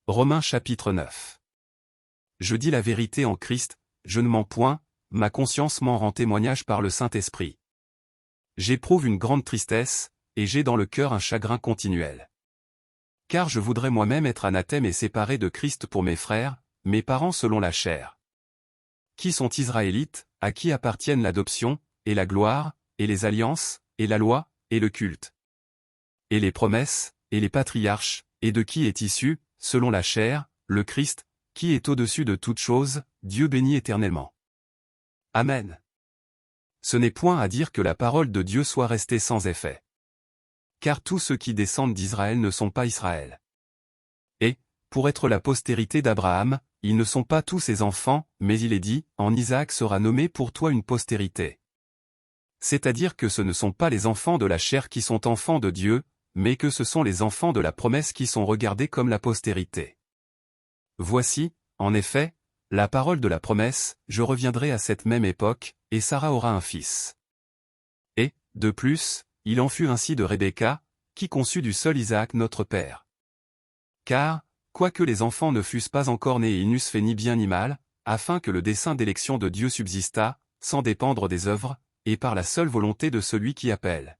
Romains chapitre 9. Je dis la vérité en Christ, je ne mens point, ma conscience m'en rend témoignage par le Saint-Esprit. J'éprouve une grande tristesse, et j'ai dans le cœur un chagrin continuel. Car je voudrais moi-même être anathème et séparé de Christ pour mes frères, mes parents selon la chair. Qui sont Israélites, à qui appartiennent l'adoption, et la gloire, et les alliances, et la loi, et le culte. Et les promesses, et les patriarches, et de qui est issu, selon la chair, le Christ, qui est au-dessus de toutes choses, Dieu béni éternellement. Amen. Ce n'est point à dire que la parole de Dieu soit restée sans effet. Car tous ceux qui descendent d'Israël ne sont pas Israël. Et, pour être la postérité d'Abraham, ils ne sont pas tous ses enfants, mais il est dit, en Isaac sera nommé pour toi une postérité. C'est-à-dire que ce ne sont pas les enfants de la chair qui sont enfants de Dieu, mais que ce sont les enfants de la promesse qui sont regardés comme la postérité. Voici, en effet, la parole de la promesse, je reviendrai à cette même époque, et Sarah aura un fils. Et, de plus, il en fut ainsi de Rebecca, qui conçut du seul Isaac notre père. Car, quoique les enfants ne fussent pas encore nés et ils n'eussent fait ni bien ni mal, afin que le dessein d'élection de Dieu subsistât, sans dépendre des œuvres, et par la seule volonté de celui qui appelle.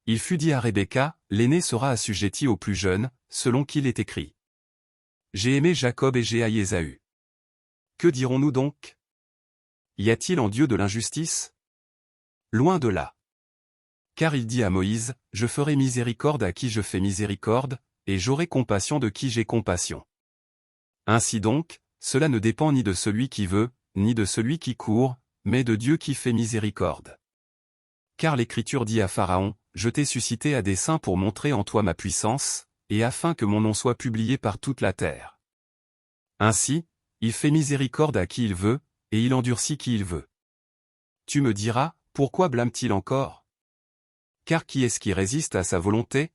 Il fut dit à Rebecca, l'aîné sera assujetti au plus jeune, selon qu'il est écrit. J'ai aimé Jacob et j'ai haï Ésaü. Que dirons-nous donc? Y a-t-il en Dieu de l'injustice? Loin de là. Car il dit à Moïse, je ferai miséricorde à qui je fais miséricorde, et j'aurai compassion de qui j'ai compassion. Ainsi donc, cela ne dépend ni de celui qui veut, ni de celui qui court, mais de Dieu qui fait miséricorde. Car l'Écriture dit à Pharaon, je t'ai suscité à dessein pour montrer en toi ma puissance, et afin que mon nom soit publié par toute la terre. Ainsi, il fait miséricorde à qui il veut, et il endurcit qui il veut. Tu me diras, pourquoi blâme-t-il encore? Car qui est-ce qui résiste à sa volonté?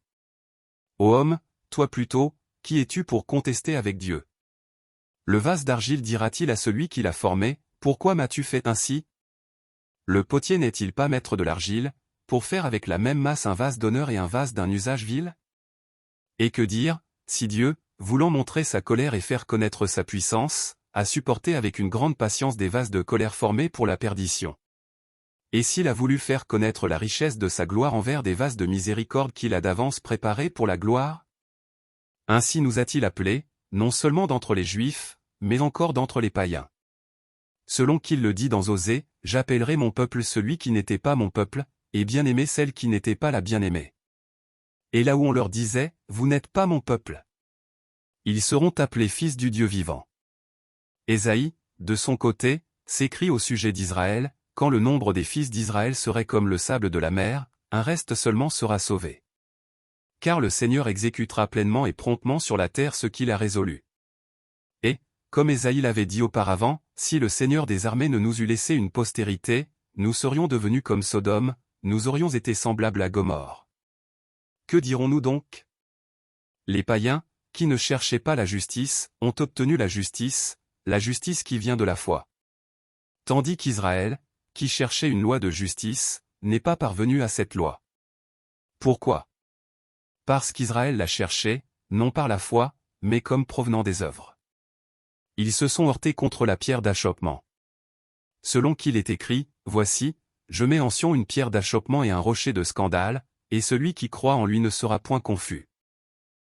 Ô homme, toi plutôt, qui es-tu pour contester avec Dieu? Le vase d'argile dira-t-il à celui qui l'a formé, pourquoi m'as-tu fait ainsi? Le potier n'est-il pas maître de l'argile, pour faire avec la même masse un vase d'honneur et un vase d'un usage vil? Et que dire, si Dieu, voulant montrer sa colère et faire connaître sa puissance, a supporté avec une grande patience des vases de colère formés pour la perdition? Et s'il a voulu faire connaître la richesse de sa gloire envers des vases de miséricorde qu'il a d'avance préparés pour la gloire? Ainsi nous a-t-il appelés, non seulement d'entre les Juifs, mais encore d'entre les païens. Selon qu'il le dit dans Osée, j'appellerai mon peuple celui qui n'était pas mon peuple, et bien-aimé celle qui n'était pas la bien-aimée. Et là où on leur disait, vous n'êtes pas mon peuple, ils seront appelés fils du Dieu vivant. Ésaïe, de son côté, s'écrie au sujet d'Israël, quand le nombre des fils d'Israël serait comme le sable de la mer, un reste seulement sera sauvé. Car le Seigneur exécutera pleinement et promptement sur la terre ce qu'il a résolu. Et, comme Ésaïe l'avait dit auparavant, si le Seigneur des armées ne nous eût laissé une postérité, nous serions devenus comme Sodome, nous aurions été semblables à Gomorrhe. Que dirons-nous donc? Les païens, qui ne cherchaient pas la justice, ont obtenu la justice qui vient de la foi. Tandis qu'Israël, qui cherchait une loi de justice, n'est pas parvenu à cette loi. Pourquoi? Parce qu'Israël l'a cherchée, non par la foi, mais comme provenant des œuvres. Ils se sont heurtés contre la pierre d'achoppement. Selon qu'il est écrit, voici, je mets en Sion une pierre d'achoppement et un rocher de scandale, et celui qui croit en lui ne sera point confus.